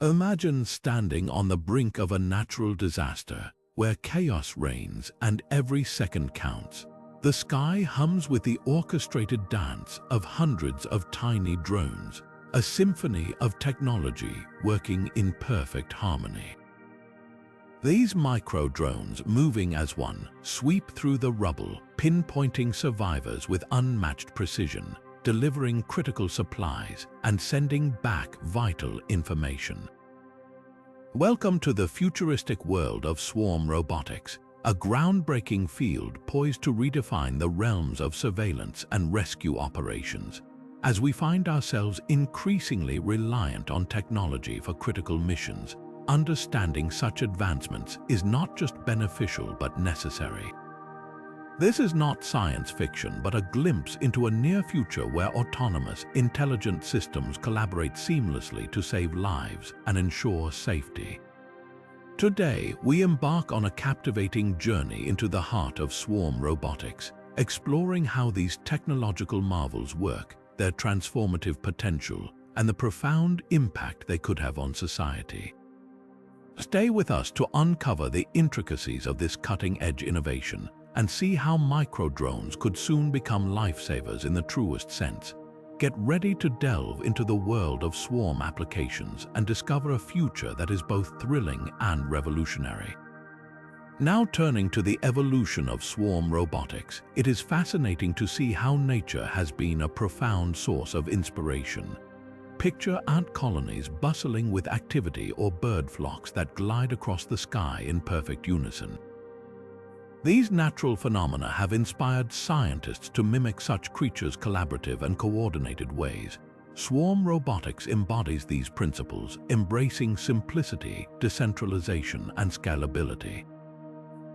Imagine standing on the brink of a natural disaster, where chaos reigns and every second counts. The sky hums with the orchestrated dance of hundreds of tiny drones, a symphony of technology working in perfect harmony. These micro-drones, moving as one, sweep through the rubble, pinpointing survivors with unmatched precision, delivering critical supplies and sending back vital information. Welcome to the futuristic world of Swarm Robotics, a groundbreaking field poised to redefine the realms of surveillance and rescue operations. As we find ourselves increasingly reliant on technology for critical missions, understanding such advancements is not just beneficial but necessary. This is not science fiction, but a glimpse into a near future where autonomous, intelligent systems collaborate seamlessly to save lives and ensure safety. Today, we embark on a captivating journey into the heart of Swarm Robotics, exploring how these technological marvels work, their transformative potential, and the profound impact they could have on society. Stay with us to uncover the intricacies of this cutting-edge innovation and see how micro-drones could soon become lifesavers in the truest sense. Get ready to delve into the world of swarm applications and discover a future that is both thrilling and revolutionary. Now turning to the evolution of swarm robotics, it is fascinating to see how nature has been a profound source of inspiration. Picture ant colonies bustling with activity or bird flocks that glide across the sky in perfect unison. These natural phenomena have inspired scientists to mimic such creatures' collaborative and coordinated ways. Swarm robotics embodies these principles, embracing simplicity, decentralization, and scalability.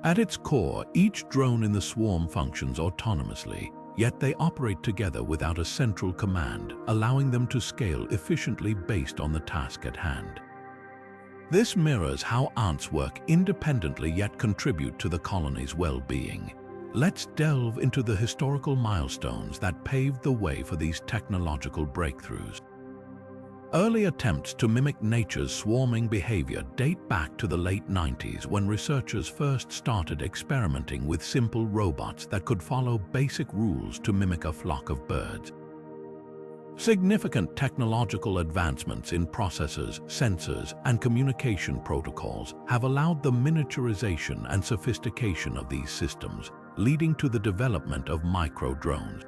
At its core, each drone in the swarm functions autonomously, yet they operate together without a central command, allowing them to scale efficiently based on the task at hand. This mirrors how ants work independently yet contribute to the colony's well-being. Let's delve into the historical milestones that paved the way for these technological breakthroughs. Early attempts to mimic nature's swarming behavior date back to the late 90s, when researchers first started experimenting with simple robots that could follow basic rules to mimic a flock of birds. Significant technological advancements in processors, sensors, and communication protocols have allowed the miniaturization and sophistication of these systems, leading to the development of micro-drones.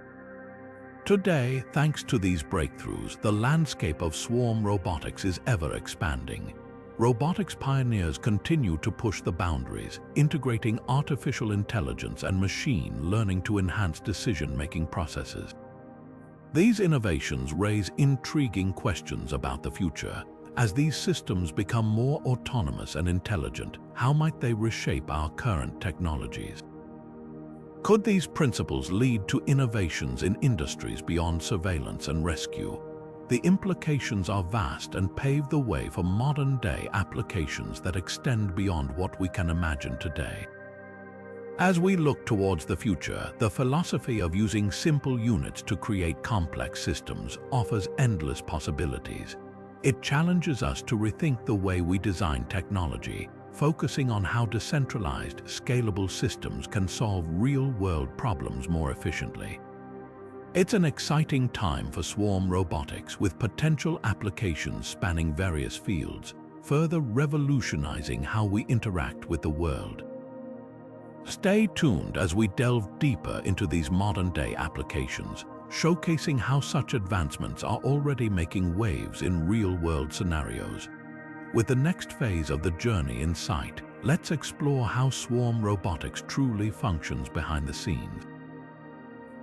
Today, thanks to these breakthroughs, the landscape of swarm robotics is ever expanding. Robotics pioneers continue to push the boundaries, integrating artificial intelligence and machine learning to enhance decision-making processes. These innovations raise intriguing questions about the future. As these systems become more autonomous and intelligent, how might they reshape our current technologies? Could these principles lead to innovations in industries beyond surveillance and rescue? The implications are vast and pave the way for modern-day applications that extend beyond what we can imagine today. As we look towards the future, the philosophy of using simple units to create complex systems offers endless possibilities. It challenges us to rethink the way we design technology, focusing on how decentralized, scalable systems can solve real-world problems more efficiently. It's an exciting time for swarm robotics, with potential applications spanning various fields, further revolutionizing how we interact with the world. Stay tuned as we delve deeper into these modern-day applications, showcasing how such advancements are already making waves in real-world scenarios. With the next phase of the journey in sight, let's explore how swarm robotics truly functions behind the scenes.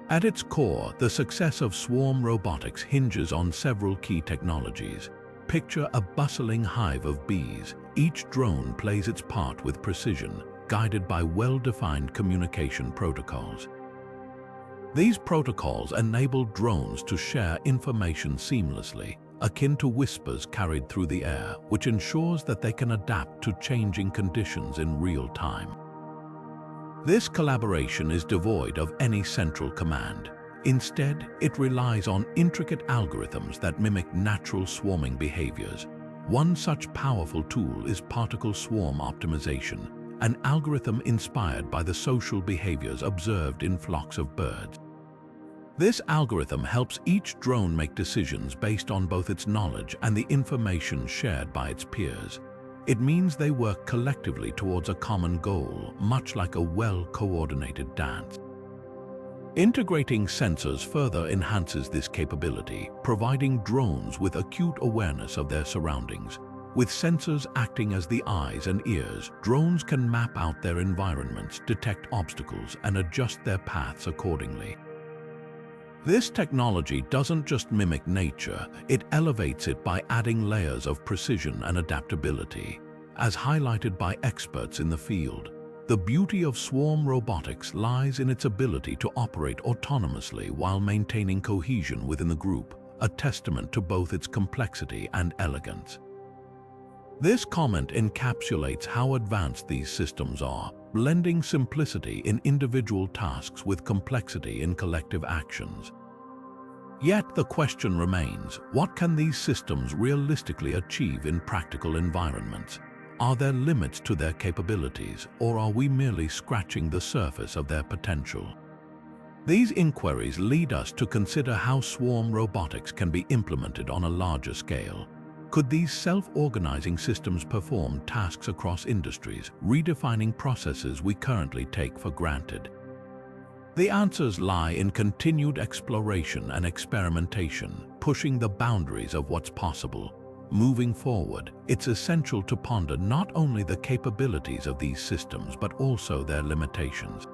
At its core, the success of swarm robotics hinges on several key technologies. Picture a bustling hive of bees. Each drone plays its part with precision, guided by well-defined communication protocols. These protocols enable drones to share information seamlessly, akin to whispers carried through the air, which ensures that they can adapt to changing conditions in real time. This collaboration is devoid of any central command. Instead, it relies on intricate algorithms that mimic natural swarming behaviors. One such powerful tool is particle swarm optimization, an algorithm inspired by the social behaviors observed in flocks of birds. This algorithm helps each drone make decisions based on both its knowledge and the information shared by its peers. It means they work collectively towards a common goal, much like a well-coordinated dance. Integrating sensors further enhances this capability, providing drones with acute awareness of their surroundings. With sensors acting as the eyes and ears, drones can map out their environments, detect obstacles, and adjust their paths accordingly. This technology doesn't just mimic nature, it elevates it by adding layers of precision and adaptability. As highlighted by experts in the field, the beauty of swarm robotics lies in its ability to operate autonomously while maintaining cohesion within the group, a testament to both its complexity and elegance. This comment encapsulates how advanced these systems are, blending simplicity in individual tasks with complexity in collective actions. Yet the question remains, what can these systems realistically achieve in practical environments? Are there limits to their capabilities, or are we merely scratching the surface of their potential? These inquiries lead us to consider how swarm robotics can be implemented on a larger scale. Could these self-organizing systems perform tasks across industries, redefining processes we currently take for granted? The answers lie in continued exploration and experimentation, pushing the boundaries of what's possible. Moving forward, it's essential to ponder not only the capabilities of these systems but also their limitations.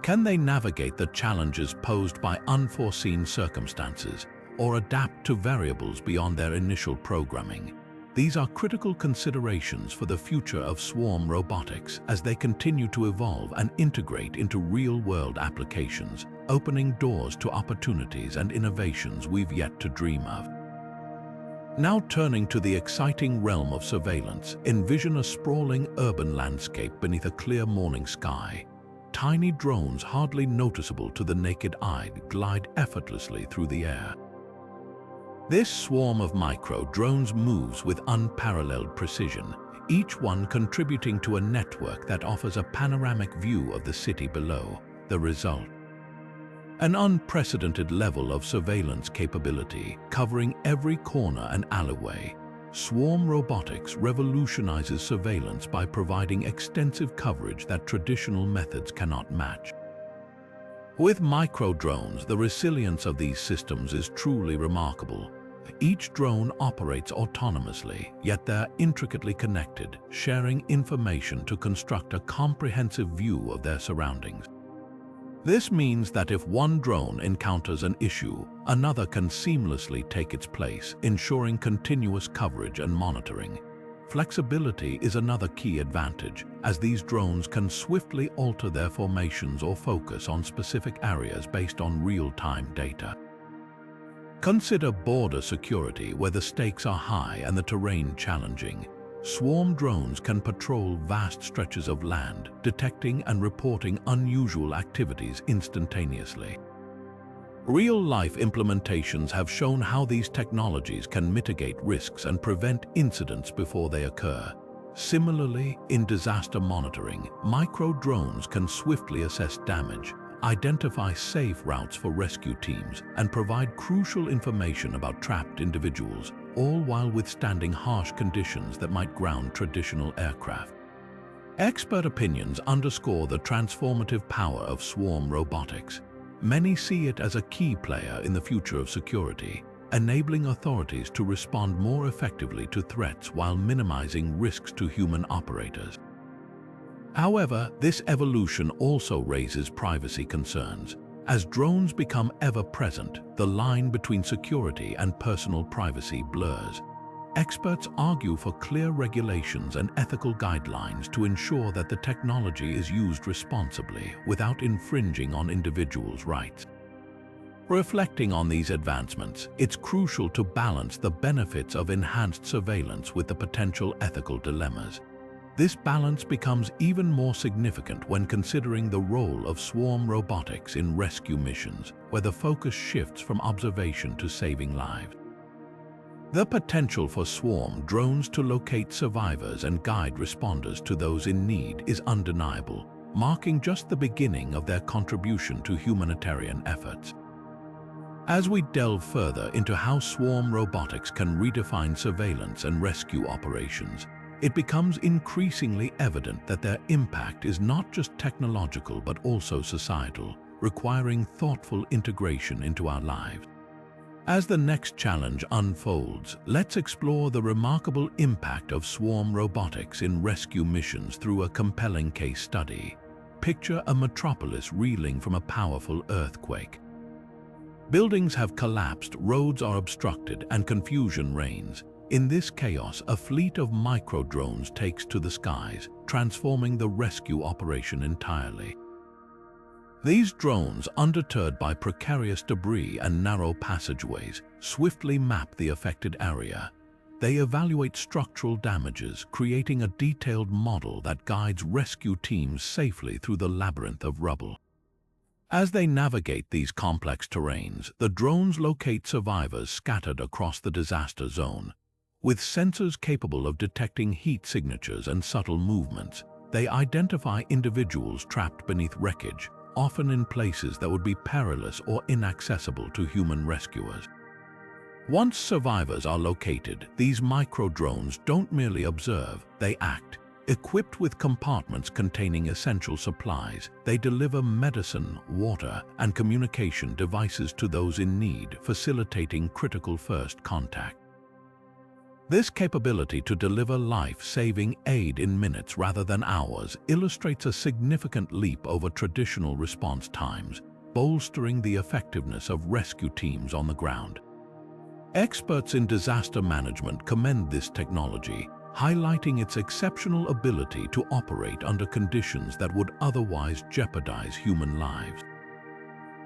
Can they navigate the challenges posed by unforeseen circumstances, or adapt to variables beyond their initial programming? These are critical considerations for the future of swarm robotics as they continue to evolve and integrate into real-world applications, opening doors to opportunities and innovations we've yet to dream of. Now turning to the exciting realm of surveillance, envision a sprawling urban landscape beneath a clear morning sky. Tiny drones, hardly noticeable to the naked eye, glide effortlessly through the air. This swarm of micro-drones moves with unparalleled precision, each one contributing to a network that offers a panoramic view of the city below. The result: an unprecedented level of surveillance capability, covering every corner and alleyway. Swarm Robotics revolutionizes surveillance by providing extensive coverage that traditional methods cannot match. With micro-drones, the resilience of these systems is truly remarkable. Each drone operates autonomously, yet they're intricately connected, sharing information to construct a comprehensive view of their surroundings. This means that if one drone encounters an issue, another can seamlessly take its place, ensuring continuous coverage and monitoring. Flexibility is another key advantage, as these drones can swiftly alter their formations or focus on specific areas based on real-time data. Consider border security, where the stakes are high and the terrain challenging. Swarm drones can patrol vast stretches of land, detecting and reporting unusual activities instantaneously. Real-life implementations have shown how these technologies can mitigate risks and prevent incidents before they occur. Similarly, in disaster monitoring, micro-drones can swiftly assess damage, identify safe routes for rescue teams, and provide crucial information about trapped individuals, all while withstanding harsh conditions that might ground traditional aircraft. Expert opinions underscore the transformative power of swarm robotics. Many see it as a key player in the future of security, enabling authorities to respond more effectively to threats while minimizing risks to human operators. However, this evolution also raises privacy concerns. As drones become ever-present, the line between security and personal privacy blurs. Experts argue for clear regulations and ethical guidelines to ensure that the technology is used responsibly without infringing on individuals' rights. Reflecting on these advancements, it's crucial to balance the benefits of enhanced surveillance with the potential ethical dilemmas. This balance becomes even more significant when considering the role of swarm robotics in rescue missions, where the focus shifts from observation to saving lives. The potential for swarm drones to locate survivors and guide responders to those in need is undeniable, marking just the beginning of their contribution to humanitarian efforts. As we delve further into how swarm robotics can redefine surveillance and rescue operations, it becomes increasingly evident that their impact is not just technological but also societal, requiring thoughtful integration into our lives. As the next challenge unfolds, let's explore the remarkable impact of swarm robotics in rescue missions through a compelling case study. Picture a metropolis reeling from a powerful earthquake. Buildings have collapsed, roads are obstructed, and confusion reigns. In this chaos, a fleet of micro-drones takes to the skies, transforming the rescue operation entirely. These drones, undeterred by precarious debris and narrow passageways, swiftly map the affected area. They evaluate structural damages, creating a detailed model that guides rescue teams safely through the labyrinth of rubble. As they navigate these complex terrains, the drones locate survivors scattered across the disaster zone. With sensors capable of detecting heat signatures and subtle movements, they identify individuals trapped beneath wreckage, often in places that would be perilous or inaccessible to human rescuers. Once survivors are located, these micro-drones don't merely observe, they act. Equipped with compartments containing essential supplies, they deliver medicine, water, and communication devices to those in need, facilitating critical first contact. This capability to deliver life-saving aid in minutes rather than hours illustrates a significant leap over traditional response times, bolstering the effectiveness of rescue teams on the ground. Experts in disaster management commend this technology, highlighting its exceptional ability to operate under conditions that would otherwise jeopardize human lives.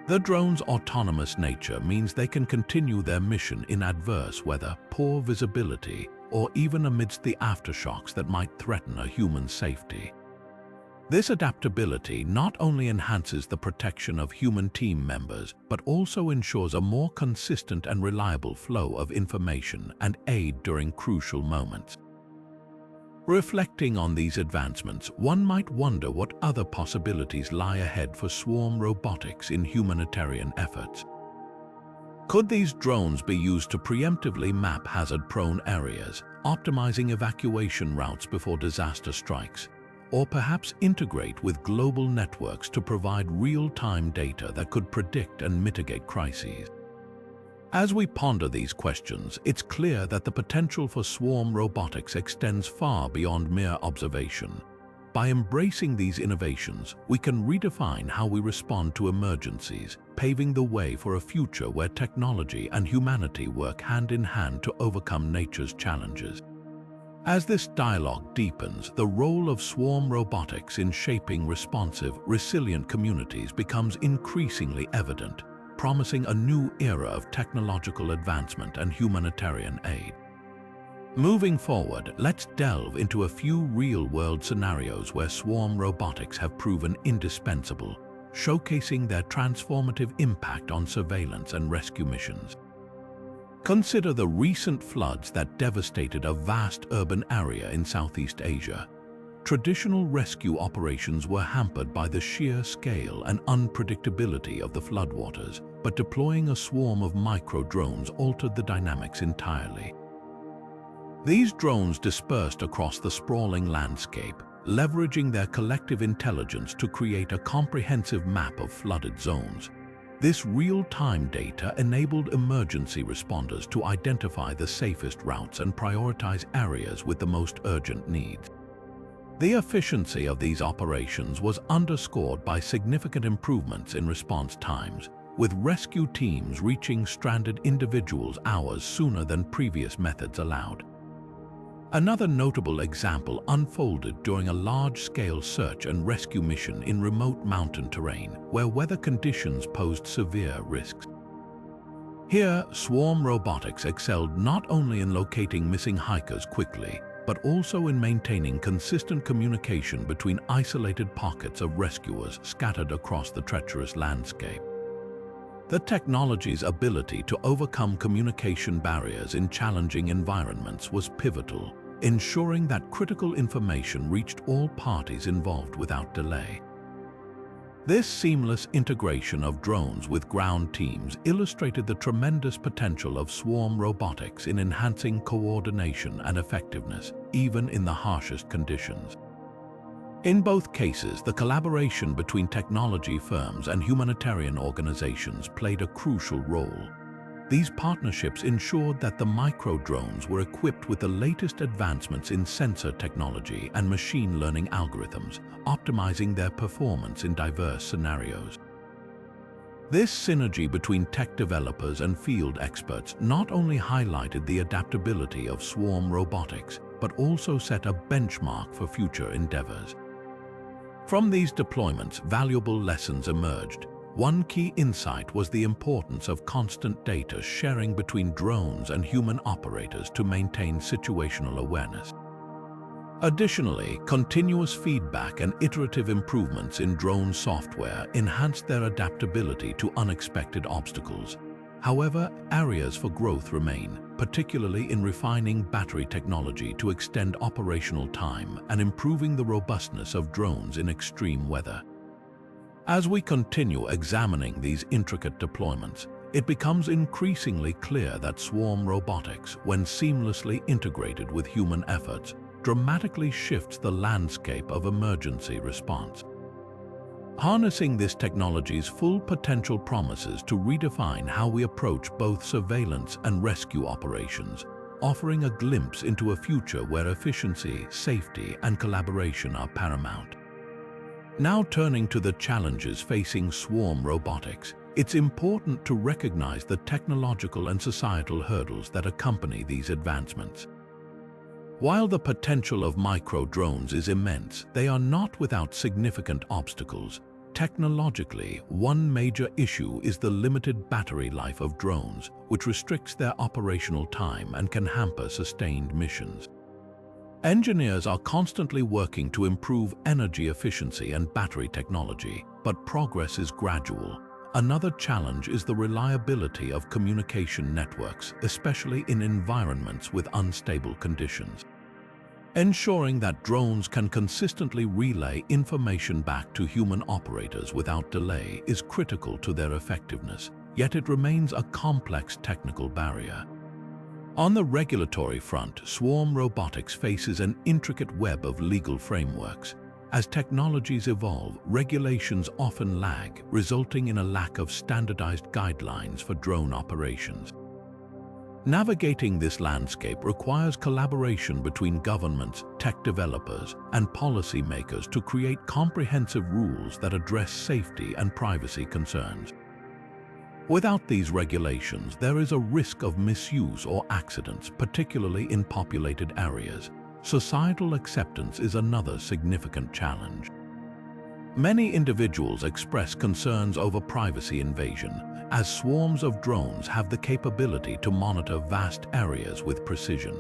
The drone's autonomous nature means they can continue their mission in adverse weather, poor visibility, or even amidst the aftershocks that might threaten a human's safety. This adaptability not only enhances the protection of human team members, but also ensures a more consistent and reliable flow of information and aid during crucial moments. Reflecting on these advancements, one might wonder what other possibilities lie ahead for swarm robotics in humanitarian efforts. Could these drones be used to preemptively map hazard-prone areas, optimizing evacuation routes before disaster strikes, or perhaps integrate with global networks to provide real-time data that could predict and mitigate crises? As we ponder these questions, it's clear that the potential for swarm robotics extends far beyond mere observation. By embracing these innovations, we can redefine how we respond to emergencies, paving the way for a future where technology and humanity work hand in hand to overcome nature's challenges. As this dialogue deepens, the role of swarm robotics in shaping responsive, resilient communities becomes increasingly evident, promising a new era of technological advancement and humanitarian aid. Moving forward, let's delve into a few real-world scenarios where swarm robotics have proven indispensable, showcasing their transformative impact on surveillance and rescue missions. Consider the recent floods that devastated a vast urban area in Southeast Asia. Traditional rescue operations were hampered by the sheer scale and unpredictability of the floodwaters, but deploying a swarm of micro-drones altered the dynamics entirely. These drones dispersed across the sprawling landscape, leveraging their collective intelligence to create a comprehensive map of flooded zones. This real-time data enabled emergency responders to identify the safest routes and prioritize areas with the most urgent needs. The efficiency of these operations was underscored by significant improvements in response times, with rescue teams reaching stranded individuals hours sooner than previous methods allowed. Another notable example unfolded during a large-scale search and rescue mission in remote mountain terrain, where weather conditions posed severe risks. Here, swarm robotics excelled not only in locating missing hikers quickly, but also in maintaining consistent communication between isolated pockets of rescuers scattered across the treacherous landscape. The technology's ability to overcome communication barriers in challenging environments was pivotal, ensuring that critical information reached all parties involved without delay. This seamless integration of drones with ground teams illustrated the tremendous potential of Swarm Robotics in enhancing coordination and effectiveness, even in the harshest conditions. In both cases, the collaboration between technology firms and humanitarian organizations played a crucial role. These partnerships ensured that the micro-drones were equipped with the latest advancements in sensor technology and machine learning algorithms, optimizing their performance in diverse scenarios. This synergy between tech developers and field experts not only highlighted the adaptability of Swarm Robotics, but also set a benchmark for future endeavors. From these deployments, valuable lessons emerged. One key insight was the importance of constant data sharing between drones and human operators to maintain situational awareness. Additionally, continuous feedback and iterative improvements in drone software enhanced their adaptability to unexpected obstacles. However, areas for growth remain, particularly in refining battery technology to extend operational time and improving the robustness of drones in extreme weather. As we continue examining these intricate deployments, it becomes increasingly clear that Swarm Robotics, when seamlessly integrated with human efforts, dramatically shifts the landscape of emergency response. Harnessing this technology's full potential promises to redefine how we approach both surveillance and rescue operations, offering a glimpse into a future where efficiency, safety, and collaboration are paramount. Now turning to the challenges facing Swarm Robotics, it's important to recognize the technological and societal hurdles that accompany these advancements. While the potential of micro-drones is immense, they are not without significant obstacles. Technologically, one major issue is the limited battery life of drones, which restricts their operational time and can hamper sustained missions. Engineers are constantly working to improve energy efficiency and battery technology, but progress is gradual. Another challenge is the reliability of communication networks, especially in environments with unstable conditions. Ensuring that drones can consistently relay information back to human operators without delay is critical to their effectiveness, yet it remains a complex technical barrier. On the regulatory front, Swarm Robotics faces an intricate web of legal frameworks. As technologies evolve, regulations often lag, resulting in a lack of standardized guidelines for drone operations. Navigating this landscape requires collaboration between governments, tech developers, and policymakers to create comprehensive rules that address safety and privacy concerns. Without these regulations, there is a risk of misuse or accidents, particularly in populated areas. Societal acceptance is another significant challenge. Many individuals express concerns over privacy invasion, as swarms of drones have the capability to monitor vast areas with precision.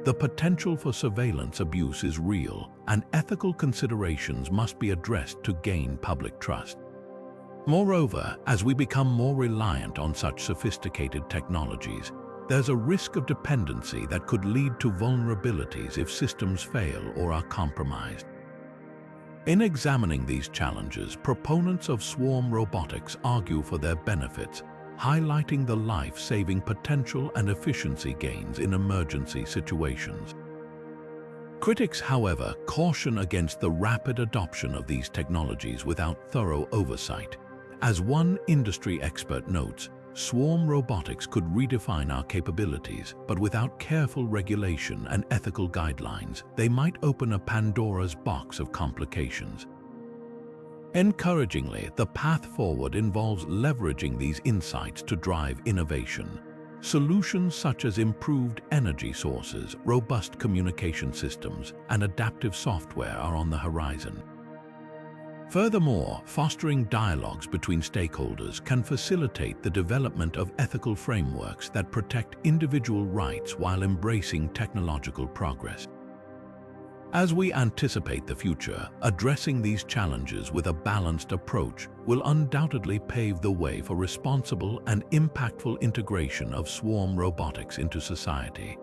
The potential for surveillance abuse is real, and ethical considerations must be addressed to gain public trust. Moreover, as we become more reliant on such sophisticated technologies, there's a risk of dependency that could lead to vulnerabilities if systems fail or are compromised. In examining these challenges, proponents of Swarm Robotics argue for their benefits, highlighting the life-saving potential and efficiency gains in emergency situations. Critics, however, caution against the rapid adoption of these technologies without thorough oversight. As one industry expert notes, Swarm Robotics could redefine our capabilities, but without careful regulation and ethical guidelines, they might open a Pandora's box of complications. Encouragingly, the path forward involves leveraging these insights to drive innovation. Solutions such as improved energy sources, robust communication systems, and adaptive software are on the horizon. Furthermore, fostering dialogues between stakeholders can facilitate the development of ethical frameworks that protect individual rights while embracing technological progress. As we anticipate the future, addressing these challenges with a balanced approach will undoubtedly pave the way for responsible and impactful integration of swarm robotics into society.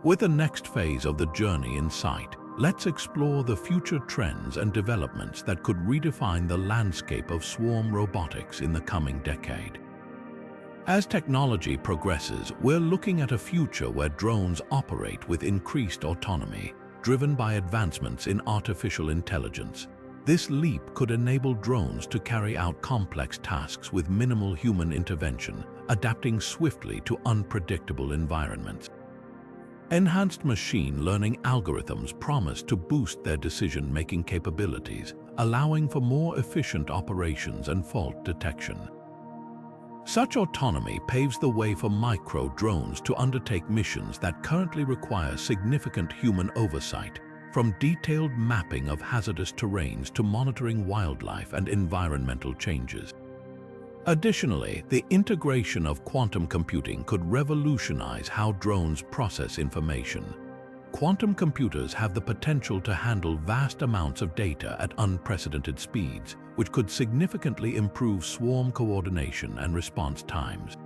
With the next phase of the journey in sight, let's explore the future trends and developments that could redefine the landscape of swarm robotics in the coming decade. As technology progresses, we're looking at a future where drones operate with increased autonomy, driven by advancements in artificial intelligence. This leap could enable drones to carry out complex tasks with minimal human intervention, adapting swiftly to unpredictable environments. Enhanced machine learning algorithms promise to boost their decision-making capabilities, allowing for more efficient operations and fault detection. Such autonomy paves the way for micro-drones to undertake missions that currently require significant human oversight, from detailed mapping of hazardous terrains to monitoring wildlife and environmental changes. Additionally, the integration of quantum computing could revolutionize how drones process information. Quantum computers have the potential to handle vast amounts of data at unprecedented speeds, which could significantly improve swarm coordination and response times.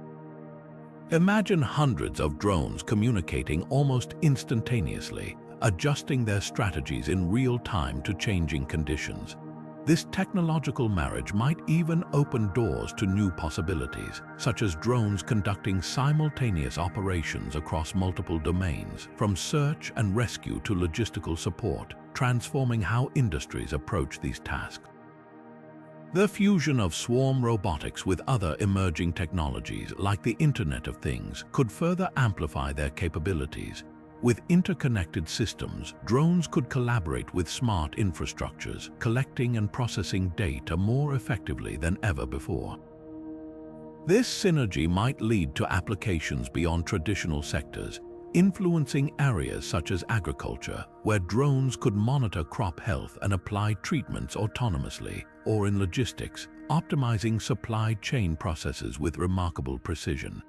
Imagine hundreds of drones communicating almost instantaneously, adjusting their strategies in real time to changing conditions. This technological marriage might even open doors to new possibilities, such as drones conducting simultaneous operations across multiple domains, from search and rescue to logistical support, transforming how industries approach these tasks. The fusion of swarm robotics with other emerging technologies, like the Internet of Things, could further amplify their capabilities. With interconnected systems, drones could collaborate with smart infrastructures, collecting and processing data more effectively than ever before. This synergy might lead to applications beyond traditional sectors, influencing areas such as agriculture, where drones could monitor crop health and apply treatments autonomously, or in logistics, optimizing supply chain processes with remarkable precision.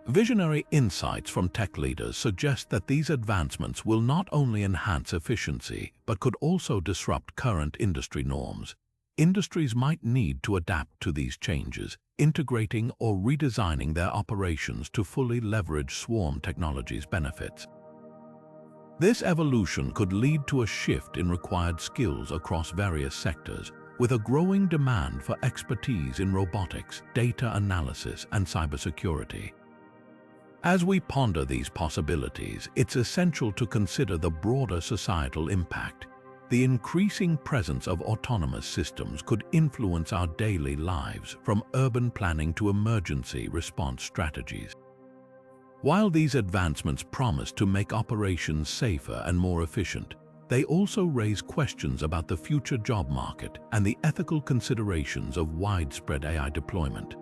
Visionary insights from tech leaders suggest that these advancements will not only enhance efficiency, but could also disrupt current industry norms. Industries might need to adapt to these changes, integrating or redesigning their operations to fully leverage swarm technology's benefits. This evolution could lead to a shift in required skills across various sectors, with a growing demand for expertise in robotics, data analysis, and cybersecurity. As we ponder these possibilities, it's essential to consider the broader societal impact. The increasing presence of autonomous systems could influence our daily lives, from urban planning to emergency response strategies. While these advancements promise to make operations safer and more efficient, they also raise questions about the future job market and the ethical considerations of widespread AI deployment.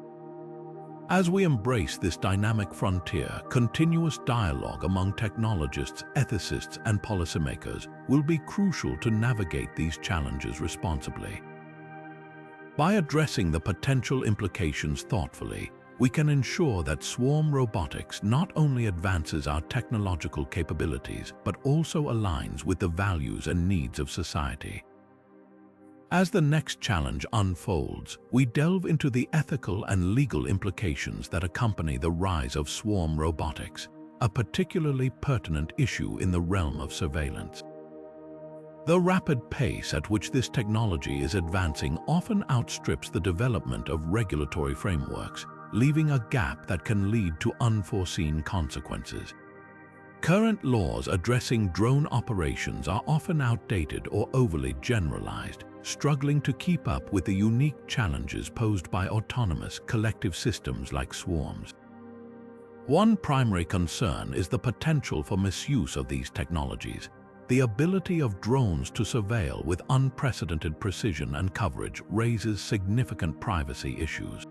As we embrace this dynamic frontier, continuous dialogue among technologists, ethicists, and policymakers will be crucial to navigate these challenges responsibly. By addressing the potential implications thoughtfully, we can ensure that swarm robotics not only advances our technological capabilities, but also aligns with the values and needs of society. As the next challenge unfolds, we delve into the ethical and legal implications that accompany the rise of swarm robotics, a particularly pertinent issue in the realm of surveillance. The rapid pace at which this technology is advancing often outstrips the development of regulatory frameworks, leaving a gap that can lead to unforeseen consequences. Current laws addressing drone operations are often outdated or overly generalized, struggling to keep up with the unique challenges posed by autonomous collective systems like swarms. One primary concern is the potential for misuse of these technologies. The ability of drones to surveil with unprecedented precision and coverage raises significant privacy issues.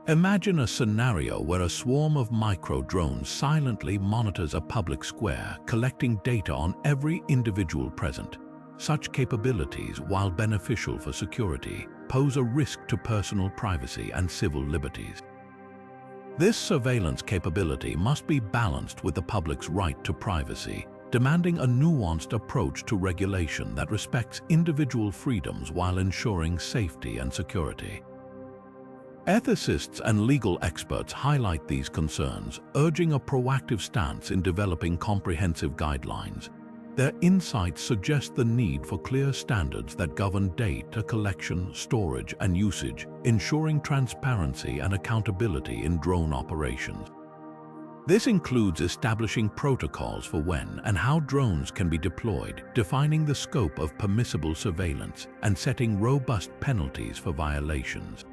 Imagine a scenario where a swarm of micro-drones silently monitors a public square, collecting data on every individual present. Such capabilities, while beneficial for security, pose a risk to personal privacy and civil liberties. This surveillance capability must be balanced with the public's right to privacy, demanding a nuanced approach to regulation that respects individual freedoms while ensuring safety and security. Ethicists and legal experts highlight these concerns, urging a proactive stance in developing comprehensive guidelines. Their insights suggest the need for clear standards that govern data collection, storage, and usage, ensuring transparency and accountability in drone operations. This includes establishing protocols for when and how drones can be deployed, defining the scope of permissible surveillance, and setting robust penalties for violations.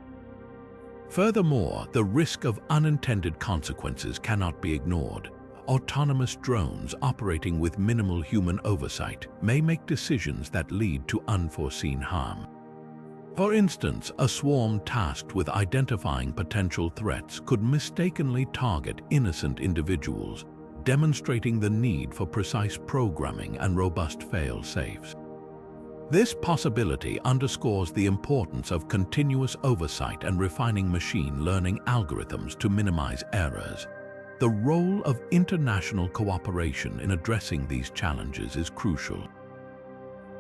Furthermore, the risk of unintended consequences cannot be ignored. Autonomous drones operating with minimal human oversight may make decisions that lead to unforeseen harm. For instance, a swarm tasked with identifying potential threats could mistakenly target innocent individuals, demonstrating the need for precise programming and robust fail-safes. This possibility underscores the importance of continuous oversight and refining machine learning algorithms to minimize errors. The role of international cooperation in addressing these challenges is crucial.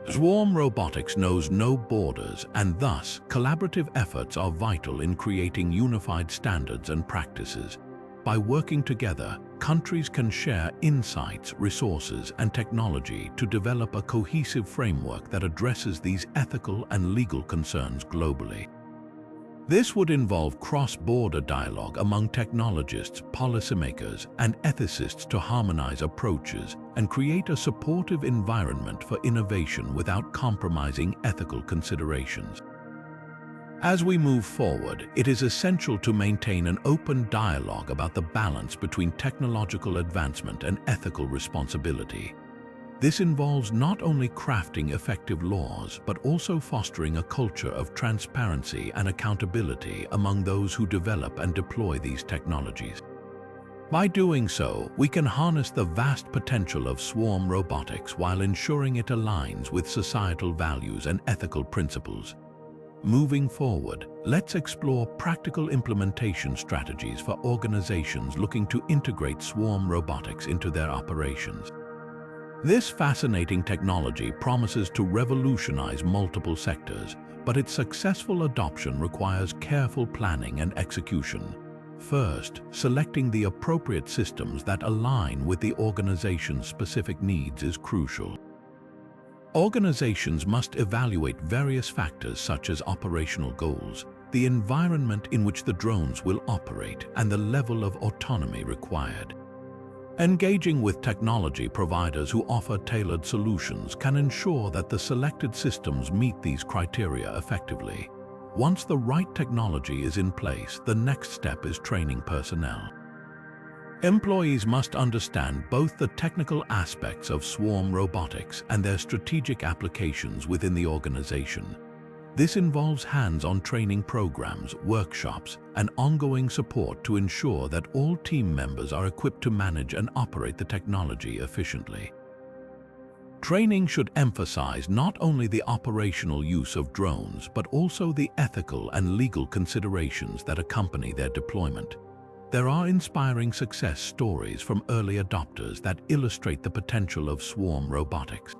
Swarm Robotics knows no borders, and thus collaborative efforts are vital in creating unified standards and practices. By working together, countries can share insights, resources, and technology to develop a cohesive framework that addresses these ethical and legal concerns globally. This would involve cross-border dialogue among technologists, policymakers, and ethicists to harmonize approaches and create a supportive environment for innovation without compromising ethical considerations. As we move forward, it is essential to maintain an open dialogue about the balance between technological advancement and ethical responsibility. This involves not only crafting effective laws, but also fostering a culture of transparency and accountability among those who develop and deploy these technologies. By doing so, we can harness the vast potential of swarm robotics while ensuring it aligns with societal values and ethical principles. Moving forward, let's explore practical implementation strategies for organizations looking to integrate swarm robotics into their operations. This fascinating technology promises to revolutionize multiple sectors, but its successful adoption requires careful planning and execution. First, selecting the appropriate systems that align with the organization's specific needs is crucial. Organizations must evaluate various factors such as operational goals, the environment in which the drones will operate, and the level of autonomy required. Engaging with technology providers who offer tailored solutions can ensure that the selected systems meet these criteria effectively. Once the right technology is in place, the next step is training personnel. Employees must understand both the technical aspects of swarm robotics and their strategic applications within the organization. This involves hands-on training programs, workshops, and ongoing support to ensure that all team members are equipped to manage and operate the technology efficiently. Training should emphasize not only the operational use of drones, but also the ethical and legal considerations that accompany their deployment. There are inspiring success stories from early adopters that illustrate the potential of swarm robotics.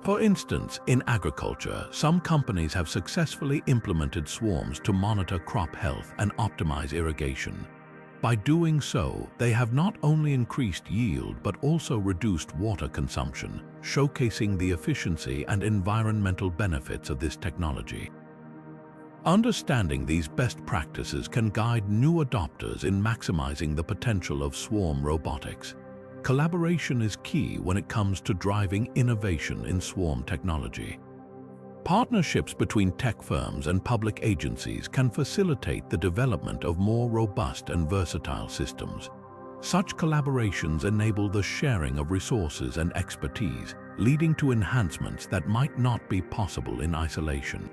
For instance, in agriculture, some companies have successfully implemented swarms to monitor crop health and optimize irrigation. By doing so, they have not only increased yield but also reduced water consumption, showcasing the efficiency and environmental benefits of this technology. Understanding these best practices can guide new adopters in maximizing the potential of swarm robotics. Collaboration is key when it comes to driving innovation in swarm technology. Partnerships between tech firms and public agencies can facilitate the development of more robust and versatile systems. Such collaborations enable the sharing of resources and expertise, leading to enhancements that might not be possible in isolation.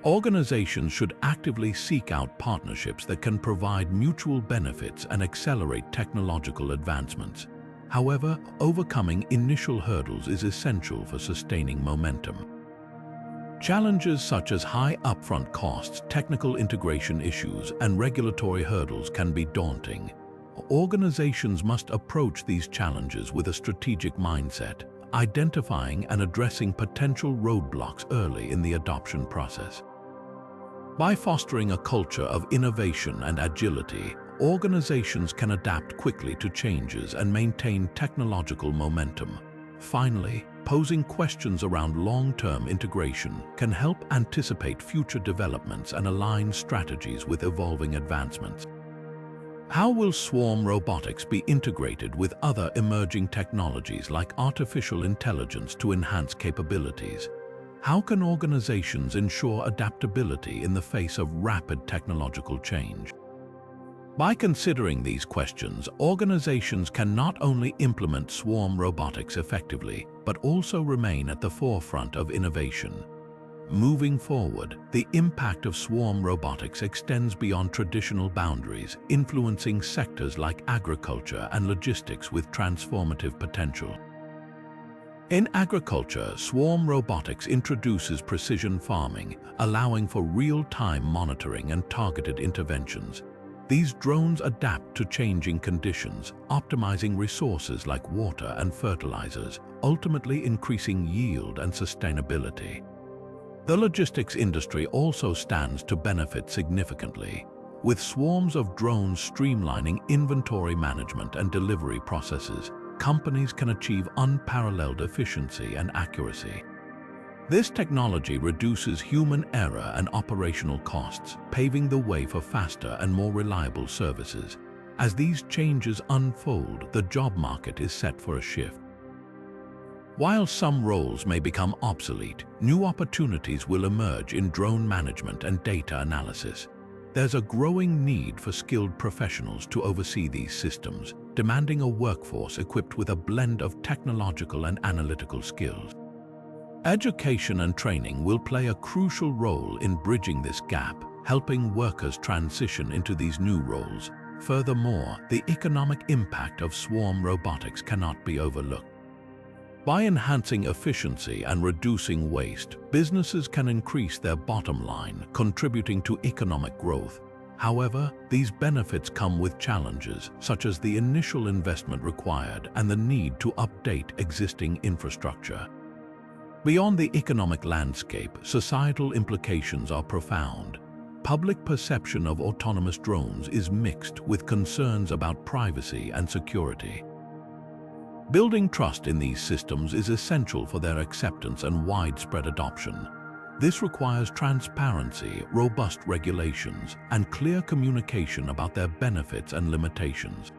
Organizations should actively seek out partnerships that can provide mutual benefits and accelerate technological advancements. However, overcoming initial hurdles is essential for sustaining momentum. Challenges such as high upfront costs, technical integration issues, and regulatory hurdles can be daunting. Organizations must approach these challenges with a strategic mindset, identifying and addressing potential roadblocks early in the adoption process. By fostering a culture of innovation and agility, organizations can adapt quickly to changes and maintain technological momentum. Finally, posing questions around long-term integration can help anticipate future developments and align strategies with evolving advancements. How will swarm robotics be integrated with other emerging technologies like artificial intelligence to enhance capabilities? How can organizations ensure adaptability in the face of rapid technological change? By considering these questions, organizations can not only implement swarm robotics effectively, but also remain at the forefront of innovation. Moving forward, the impact of swarm robotics extends beyond traditional boundaries, influencing sectors like agriculture and logistics with transformative potential. In agriculture, swarm robotics introduces precision farming, allowing for real-time monitoring and targeted interventions. These drones adapt to changing conditions, optimizing resources like water and fertilizers, ultimately increasing yield and sustainability. The logistics industry also stands to benefit significantly, with swarms of drones streamlining inventory management and delivery processes. Companies can achieve unparalleled efficiency and accuracy. This technology reduces human error and operational costs, paving the way for faster and more reliable services. As these changes unfold, the job market is set for a shift. While some roles may become obsolete, new opportunities will emerge in drone management and data analysis. There's a growing need for skilled professionals to oversee these systems, demanding a workforce equipped with a blend of technological and analytical skills. Education and training will play a crucial role in bridging this gap, helping workers transition into these new roles. Furthermore, the economic impact of swarm robotics cannot be overlooked. By enhancing efficiency and reducing waste, businesses can increase their bottom line, contributing to economic growth. However, these benefits come with challenges, such as the initial investment required and the need to update existing infrastructure. Beyond the economic landscape, societal implications are profound. Public perception of autonomous drones is mixed, with concerns about privacy and security. Building trust in these systems is essential for their acceptance and widespread adoption. This requires transparency, robust regulations, and clear communication about their benefits and limitations.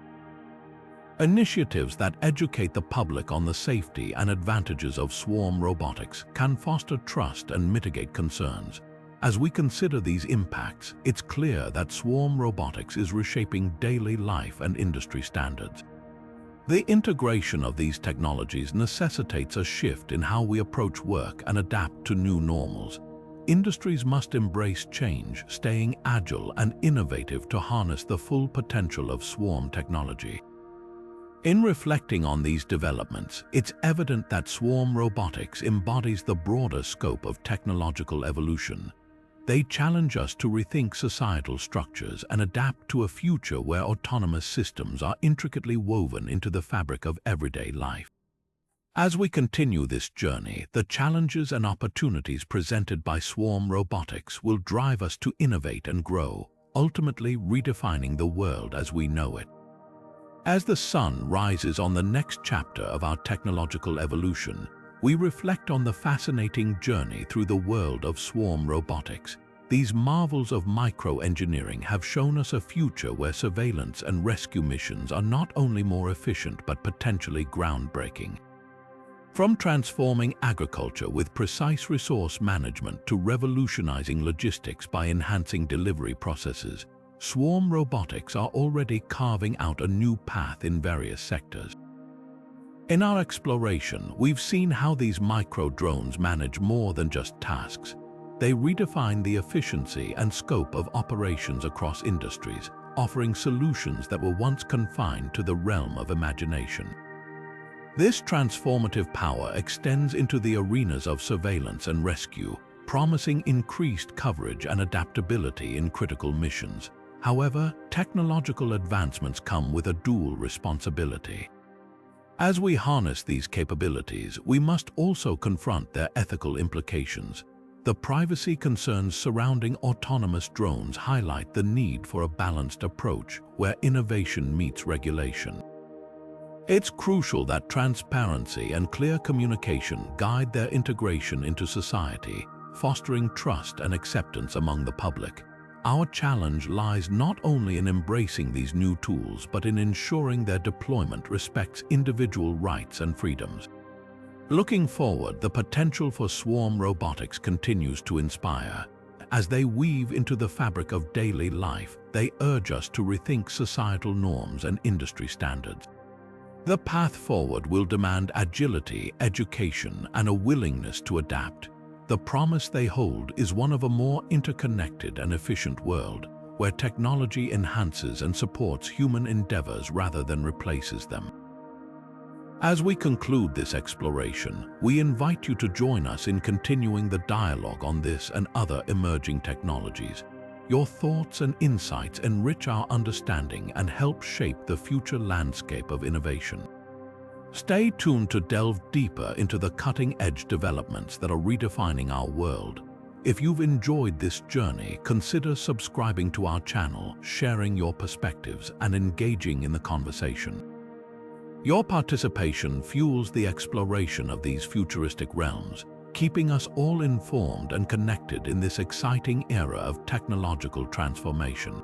Initiatives that educate the public on the safety and advantages of swarm robotics can foster trust and mitigate concerns. As we consider these impacts, it's clear that swarm robotics is reshaping daily life and industry standards. The integration of these technologies necessitates a shift in how we approach work and adapt to new normals. Industries must embrace change, staying agile and innovative to harness the full potential of swarm technology. In reflecting on these developments, it's evident that swarm robotics embodies the broader scope of technological evolution. They challenge us to rethink societal structures and adapt to a future where autonomous systems are intricately woven into the fabric of everyday life. As we continue this journey, the challenges and opportunities presented by swarm robotics will drive us to innovate and grow, ultimately redefining the world as we know it. As the sun rises on the next chapter of our technological evolution, we reflect on the fascinating journey through the world of swarm robotics. These marvels of microengineering have shown us a future where surveillance and rescue missions are not only more efficient but potentially groundbreaking. From transforming agriculture with precise resource management to revolutionizing logistics by enhancing delivery processes, swarm robotics are already carving out a new path in various sectors. In our exploration, we've seen how these micro-drones manage more than just tasks. They redefine the efficiency and scope of operations across industries, offering solutions that were once confined to the realm of imagination. This transformative power extends into the arenas of surveillance and rescue, promising increased coverage and adaptability in critical missions. However, technological advancements come with a dual responsibility. As we harness these capabilities, we must also confront their ethical implications. The privacy concerns surrounding autonomous drones highlight the need for a balanced approach where innovation meets regulation. It's crucial that transparency and clear communication guide their integration into society, fostering trust and acceptance among the public. Our challenge lies not only in embracing these new tools, but in ensuring their deployment respects individual rights and freedoms. Looking forward, the potential for swarm robotics continues to inspire. As they weave into the fabric of daily life, they urge us to rethink societal norms and industry standards. The path forward will demand agility, education, and a willingness to adapt. The promise they hold is one of a more interconnected and efficient world, where technology enhances and supports human endeavors rather than replaces them. As we conclude this exploration, we invite you to join us in continuing the dialogue on this and other emerging technologies. Your thoughts and insights enrich our understanding and help shape the future landscape of innovation. Stay tuned to delve deeper into the cutting-edge developments that are redefining our world. If you've enjoyed this journey, consider subscribing to our channel, sharing your perspectives, and engaging in the conversation. Your participation fuels the exploration of these futuristic realms, keeping us all informed and connected in this exciting era of technological transformation.